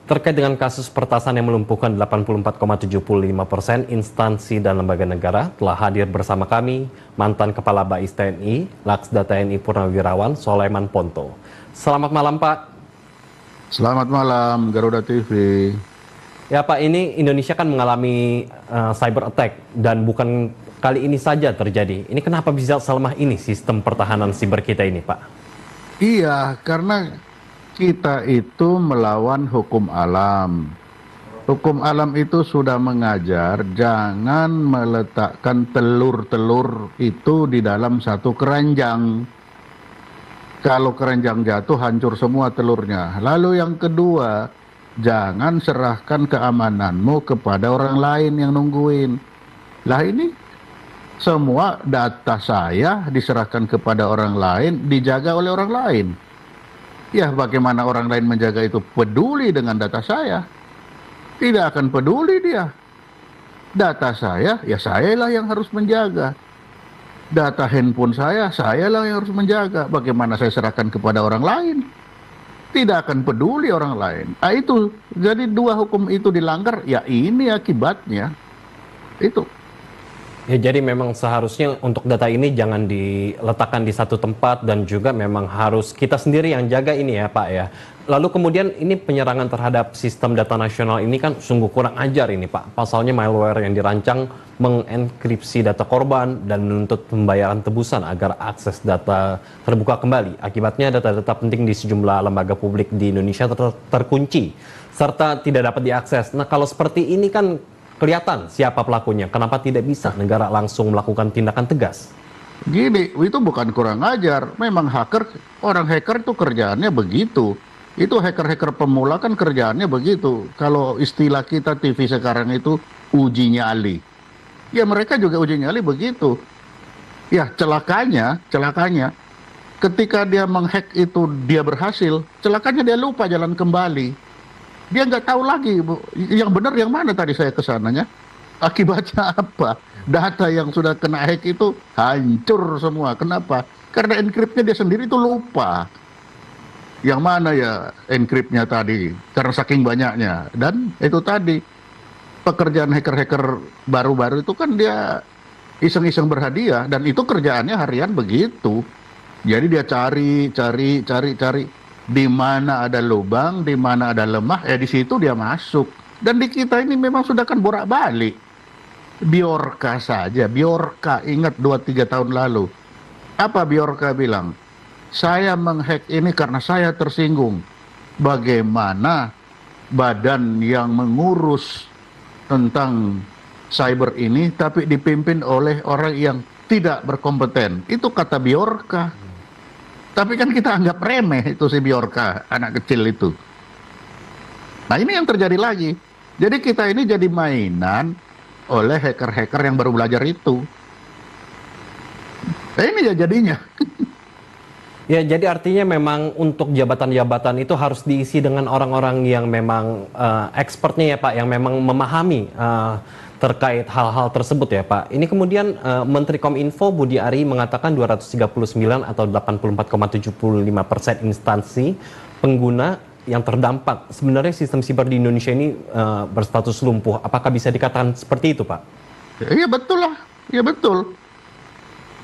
Terkait dengan kasus pertasan yang melumpuhkan 84,75% instansi dan lembaga negara, telah hadir bersama kami mantan Kepala Bais TNI, Laksda TNI Purnawirawan Soleman Ponto. Selamat malam Pak. Selamat malam Garuda TV. Ya Pak, ini Indonesia kan mengalami cyber attack dan bukan kali ini saja terjadi. Ini kenapa bisa selemah ini sistem pertahanan siber kita ini Pak? Iya, karena kita itu melawan hukum alam. Hukum alam itu sudah mengajar jangan meletakkan telur-telur itu di dalam satu keranjang. Kalau keranjang jatuh hancur semua telurnya. Lalu yang kedua, jangan serahkan keamananmu kepada orang lain yang nungguin. Lah ini semua data saya diserahkan kepada orang lain, dijaga oleh orang lain. Ya, bagaimana orang lain menjaga itu peduli dengan data saya? Tidak akan peduli dia. Data saya, ya sayalah yang harus menjaga. Data handphone saya, sayalah yang harus menjaga. Bagaimana saya serahkan kepada orang lain? Tidak akan peduli orang lain. Nah, itu, jadi dua hukum itu dilanggar, ya ini akibatnya. Itu. Ya, jadi memang seharusnya untuk data ini jangan diletakkan di satu tempat dan juga memang harus kita sendiri yang jaga ini ya Pak ya. Lalu kemudian ini penyerangan terhadap sistem data nasional ini kan sungguh kurang ajar ini Pak. Pasalnya malware yang dirancang mengenkripsi data korban dan menuntut pembayaran tebusan agar akses data terbuka kembali. Akibatnya data-data penting di sejumlah lembaga publik di Indonesia terkunci serta tidak dapat diakses. Nah, kalau seperti ini kan kelihatan siapa pelakunya. Kenapa tidak bisa negara langsung melakukan tindakan tegas? Gini, itu bukan kurang ajar. Memang orang hacker itu kerjaannya begitu. Itu hacker-hacker pemula kan kerjaannya begitu. Kalau istilah kita TV sekarang itu uji nyali. Ya mereka juga uji nyali begitu. Ya celakanya, ketika dia menghack itu dia berhasil, celakanya dia lupa jalan kembali. Dia nggak tahu lagi yang benar yang mana tadi saya kesananya. Akibatnya apa? Data yang sudah kena hack itu hancur semua. Kenapa? Karena enkripnya dia sendiri itu lupa. Yang mana ya enkripnya tadi? Karena saking banyaknya. Dan itu tadi, pekerjaan hacker-hacker baru-baru itu kan dia iseng-iseng berhadiah. Dan itu kerjaannya harian begitu. Jadi dia cari. Di mana ada lubang, di mana ada lemah, di situ dia masuk. Dan di kita ini memang sudah kan bolak-balik. Biorka saja, Biorka ingat 2-3 tahun lalu. Apa Biorka bilang? Saya menghack ini karena saya tersinggung. Bagaimana badan yang mengurus tentang cyber ini tapi dipimpin oleh orang yang tidak berkompeten. Itu kata Biorka. Tapi kan kita anggap remeh itu si Biorka, anak kecil itu. Nah ini yang terjadi lagi. Jadi kita ini jadi mainan oleh hacker-hacker yang baru belajar itu. Nah ini ya jadinya. Ya, jadi artinya memang untuk jabatan-jabatan itu harus diisi dengan orang-orang yang memang expertnya ya Pak, yang memang memahami terkait hal-hal tersebut ya Pak. Ini kemudian Menteri Kominfo Budi Ari mengatakan 239 atau 84,75% instansi pengguna yang terdampak. Sebenarnya sistem siber di Indonesia ini berstatus lumpuh. Apakah bisa dikatakan seperti itu Pak? Iya betul lah, ya betul.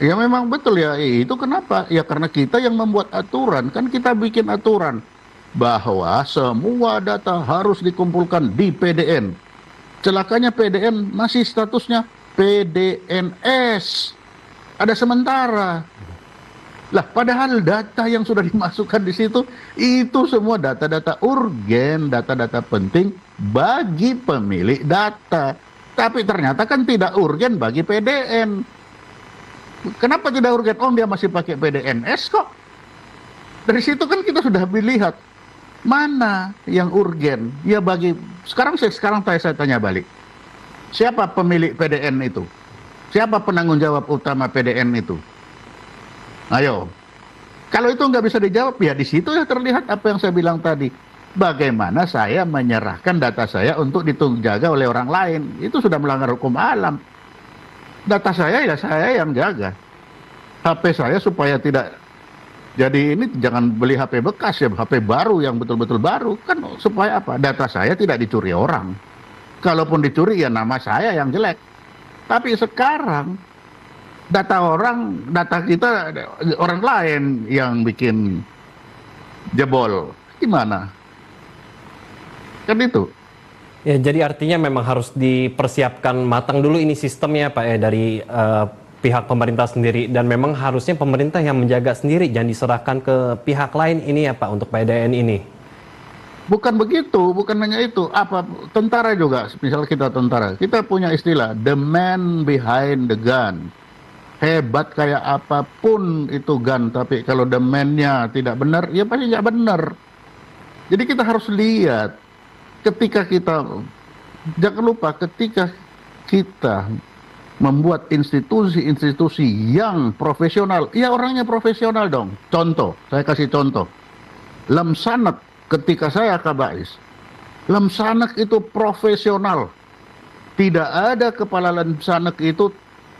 Ya memang betul ya, itu kenapa? Ya karena kita yang membuat aturan, kan kita bikin aturan bahwa semua data harus dikumpulkan di PDN. Celakanya PDN masih statusnya PDNS. Ada sementara. Lah padahal data yang sudah dimasukkan di situ itu semua data-data urgen, data-data penting bagi pemilik data. Tapi ternyata kan tidak urgen bagi PDN. Kenapa tidak urgen? Oh dia masih pakai PDNS kok. Dari situ kan kita sudah melihat mana yang urgen. Ya bagi sekarang saya tanya balik. Siapa pemilik PDN itu? Siapa penanggung jawab utama PDN itu? Ayo. Kalau itu nggak bisa dijawab ya di situ ya terlihat apa yang saya bilang tadi. Bagaimana saya menyerahkan data saya untuk dijaga oleh orang lain. Itu sudah melanggar hukum alam. Data saya ya saya yang jaga. HP saya supaya tidak Jadi ini jangan beli HP bekas ya, HP baru yang betul-betul baru. Kan supaya apa? Data saya tidak dicuri orang. Kalaupun dicuri ya nama saya yang jelek. Tapi sekarang data kita orang lain yang bikin jebol. Gimana? Kan itu. Ya, jadi artinya memang harus dipersiapkan matang dulu ini sistemnya Pak ya dari pihak pemerintah sendiri, dan memang harusnya pemerintah yang menjaga sendiri, jangan diserahkan ke pihak lain ini ya Pak untuk PDN ini. Bukan begitu, bukan hanya itu. Apa tentara juga, misal kita tentara, kita punya istilah the man behind the gun. Hebat kayak apapun itu gun, tapi kalau the man-nya tidak benar, ya pasti nggak benar. Jadi kita harus lihat. Ketika kita, jangan lupa, ketika kita membuat institusi-institusi yang profesional, ya orangnya profesional dong. Contoh, saya kasih contoh. Lemsanak, ketika saya Kabais, Lemsanak itu profesional. Tidak ada kepala Lemsanak itu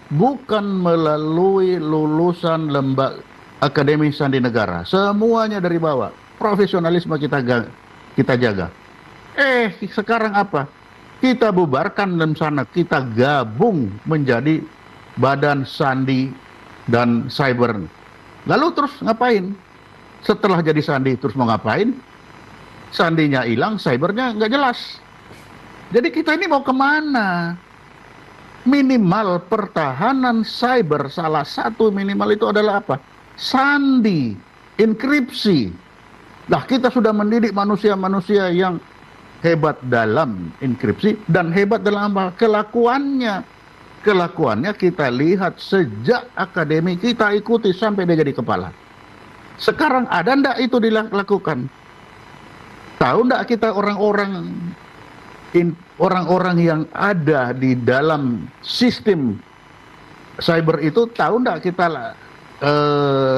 bukan melalui lulusan lembaga Akademi Sandi Negara. Semuanya dari bawah. Profesionalisme kita jaga. Sekarang apa? Kita bubarkan Lemsanak, kita gabung menjadi Badan Sandi dan Cyber. Lalu terus ngapain? Setelah jadi Sandi terus mau ngapain? Sandinya hilang, cybernya nggak jelas. Jadi kita ini mau kemana? Minimal pertahanan cyber, salah satu minimal itu adalah apa? Sandi, enkripsi. Nah, kita sudah mendidik manusia-manusia yang hebat dalam enkripsi dan hebat dalam apa? Kelakuannya. Kelakuannya kita lihat sejak akademi kita ikuti sampai dia jadi kepala. Sekarang ada ndak itu dilakukan? Tahu ndak kita orang-orang yang ada di dalam sistem cyber itu, tahu ndak kita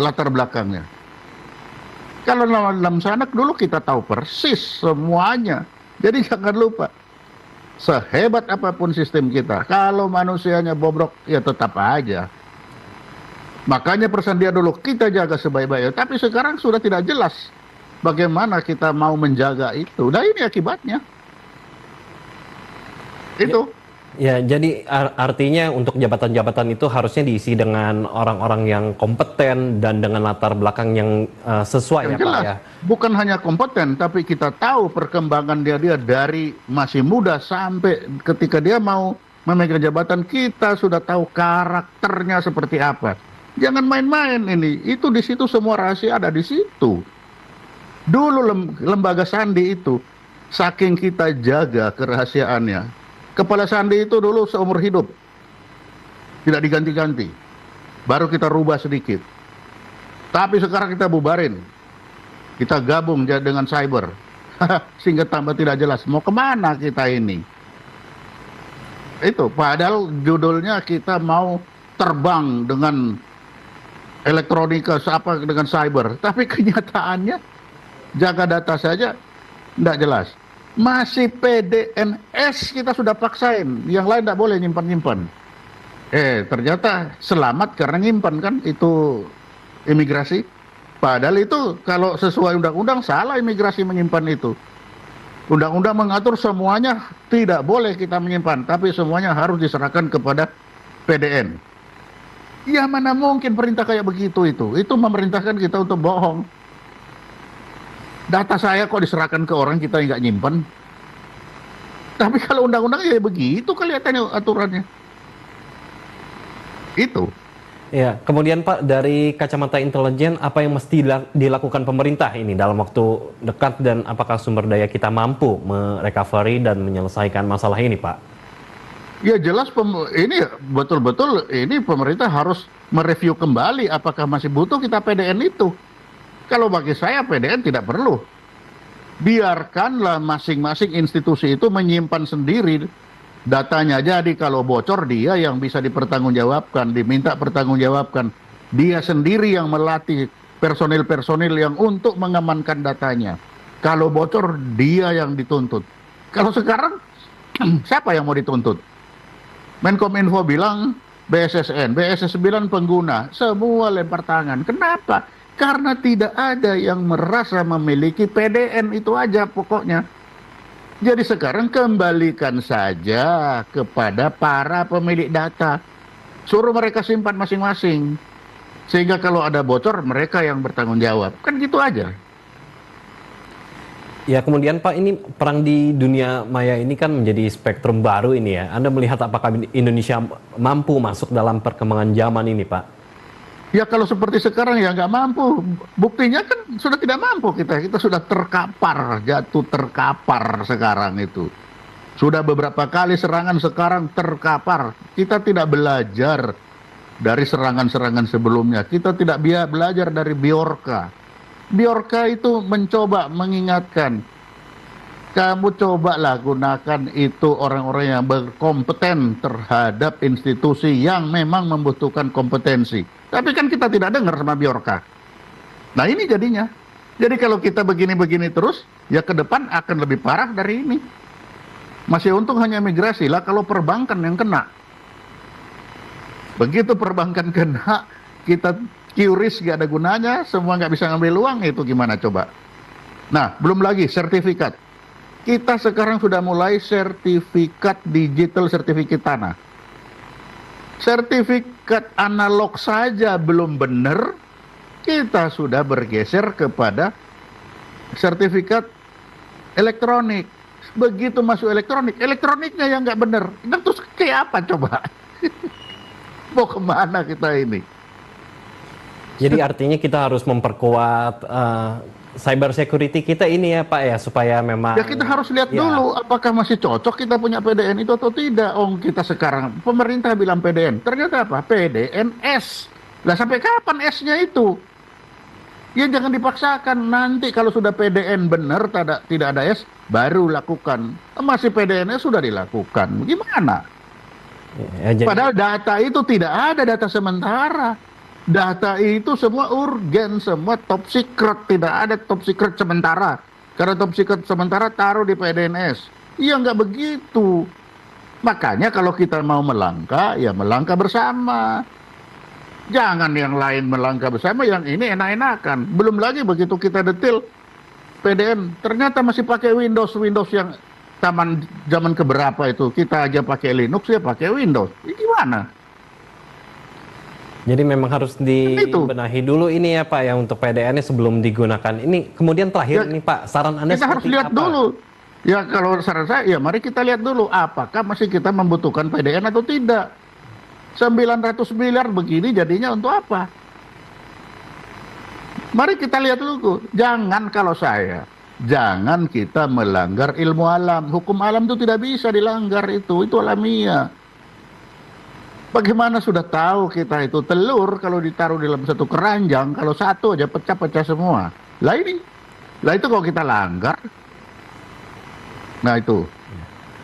latar belakangnya? Kalau dalam Sanak dulu kita tahu persis semuanya. Jadi jangan lupa, sehebat apapun sistem kita, kalau manusianya bobrok, ya tetap aja. Makanya persandian dulu kita jaga sebaik-baiknya. Tapi sekarang sudah tidak jelas bagaimana kita mau menjaga itu. Nah ini akibatnya. Itu. Ya, jadi artinya untuk jabatan-jabatan itu harusnya diisi dengan orang-orang yang kompeten dan dengan latar belakang yang sesuai, yang ya jelas, Pak ya. Bukan hanya kompeten, tapi kita tahu perkembangan dia dari masih muda sampai ketika dia mau memegang jabatan, kita sudah tahu karakternya seperti apa. Jangan main-main ini. Itu di situ semua rahasia ada di situ. Dulu lembaga Sandi itu saking kita jaga kerahasiaannya. Kepala Sandi itu dulu seumur hidup. Tidak diganti-ganti. Baru kita rubah sedikit. Tapi sekarang kita bubarin. Kita gabung dengan cyber. Sehingga tambah tidak jelas. Mau kemana kita ini? Itu. Padahal judulnya kita mau terbang dengan elektronika, apa dengan cyber. Tapi kenyataannya jaga data saja tidak jelas. Masih PDNS kita sudah paksain, yang lain tidak boleh nyimpan-nyimpan. Ternyata selamat karena nyimpan kan, itu imigrasi. Padahal itu kalau sesuai undang-undang salah imigrasi menyimpan itu. Undang-undang mengatur semuanya tidak boleh kita menyimpan, tapi semuanya harus diserahkan kepada PDN. Ya mana mungkin perintah kayak begitu itu. Itu memerintahkan kita untuk bohong. Data saya kok diserahkan ke orang kita nggak nyimpen. Tapi kalau undang-undang ya begitu kelihatannya aturannya. Itu. Ya, kemudian Pak, dari kacamata intelijen, apa yang mesti dilakukan pemerintah ini dalam waktu dekat, dan apakah sumber daya kita mampu merecovery dan menyelesaikan masalah ini, Pak? Ya jelas ini betul-betul ini pemerintah harus mereview kembali apakah masih butuh kita PDN itu. Kalau bagi saya PDN tidak perlu. Biarkanlah masing-masing institusi itu menyimpan sendiri datanya. Jadi kalau bocor dia yang bisa dipertanggungjawabkan, diminta pertanggungjawabkan. Dia sendiri yang melatih personil-personil yang untuk mengamankan datanya. Kalau bocor dia yang dituntut. Kalau sekarang siapa yang mau dituntut? Menkominfo bilang BSSN bilang pengguna, semua lempar tangan. Kenapa? Karena tidak ada yang merasa memiliki PDN, itu aja pokoknya. Jadi sekarang kembalikan saja kepada para pemilik data. Suruh mereka simpan masing-masing. Sehingga kalau ada bocor, mereka yang bertanggung jawab. Kan gitu aja. Ya, kemudian Pak, ini perang di dunia maya ini kan menjadi spektrum baru ini ya. Anda melihat apakah Indonesia mampu masuk dalam perkembangan zaman ini, Pak? Ya kalau seperti sekarang ya nggak mampu. Buktinya kan sudah tidak mampu kita. Kita sudah terkapar, jatuh terkapar sekarang itu. Sudah beberapa kali serangan, sekarang terkapar. Kita tidak belajar dari serangan-serangan sebelumnya. Kita tidak belajar dari Bjorka. Bjorka itu mencoba mengingatkan, kamu cobalah gunakan itu orang-orang yang berkompeten terhadap institusi yang memang membutuhkan kompetensi. Tapi kan kita tidak dengar sama Bjorka. Nah ini jadinya. Jadi kalau kita begini-begini terus, ya ke depan akan lebih parah dari ini. Masih untung hanya migrasi lah, kalau perbankan yang kena. Begitu perbankan kena, kita QRIS gak ada gunanya, semua nggak bisa ngambil uang, itu gimana coba? Nah, belum lagi sertifikat. Kita sekarang sudah mulai sertifikat digital, sertifikat tanah. Sertifikat analog saja belum benar, kita sudah bergeser kepada sertifikat elektronik. Begitu masuk elektronik, elektroniknya yang nggak benar. Dan terus kayak apa coba? Mau kemana kita ini? Jadi artinya kita harus memperkuat cyber security kita ini ya Pak ya, supaya memang... Ya kita harus lihat dulu apakah masih cocok kita punya PDN itu atau tidak. Kita sekarang, pemerintah bilang PDN, ternyata apa? PDNS. Lah sampai kapan S-nya itu? Ya jangan dipaksakan, nanti kalau sudah PDN benar, tidak ada S, baru lakukan. Masih PDN-nya sudah dilakukan, gimana? Padahal data itu tidak ada data sementara. Data itu semua urgen, semua top secret, tidak ada top secret sementara. Karena top secret sementara taruh di PDNS. Ya nggak begitu. Makanya kalau kita mau melangkah, ya melangkah bersama. Jangan yang lain melangkah bersama, yang ini enak-enakan. Belum lagi begitu kita detail PDN, ternyata masih pakai Windows yang zaman keberapa itu. Kita aja pakai Linux, ya pakai Windows. Ini gimana? Jadi memang harus dibenahi dulu ini ya Pak ya untuk PDN-nya sebelum digunakan. Ini kemudian terakhir nih Pak, saran Anda kita harus lihat dulu. Ya kalau saran saya, ya mari kita lihat dulu apakah masih kita membutuhkan PDN atau tidak. 900 miliar begini jadinya untuk apa? Mari kita lihat dulu. Jangan kalau saya, jangan kita melanggar ilmu alam. Hukum alam itu tidak bisa dilanggar itu alamiah. Bagaimana sudah tahu kita itu telur kalau ditaruh dalam satu keranjang, kalau satu aja pecah-pecah semua. Lah itu kalau kita langgar. Nah itu.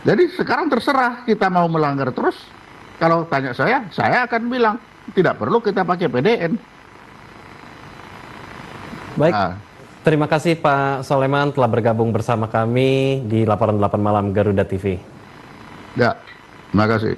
Jadi sekarang terserah kita mau melanggar terus. Kalau tanya saya akan bilang tidak perlu kita pakai PDN. Baik. Terima kasih Pak Soleman telah bergabung bersama kami di Laporan 8 Malam Garuda TV. Ya, terima kasih.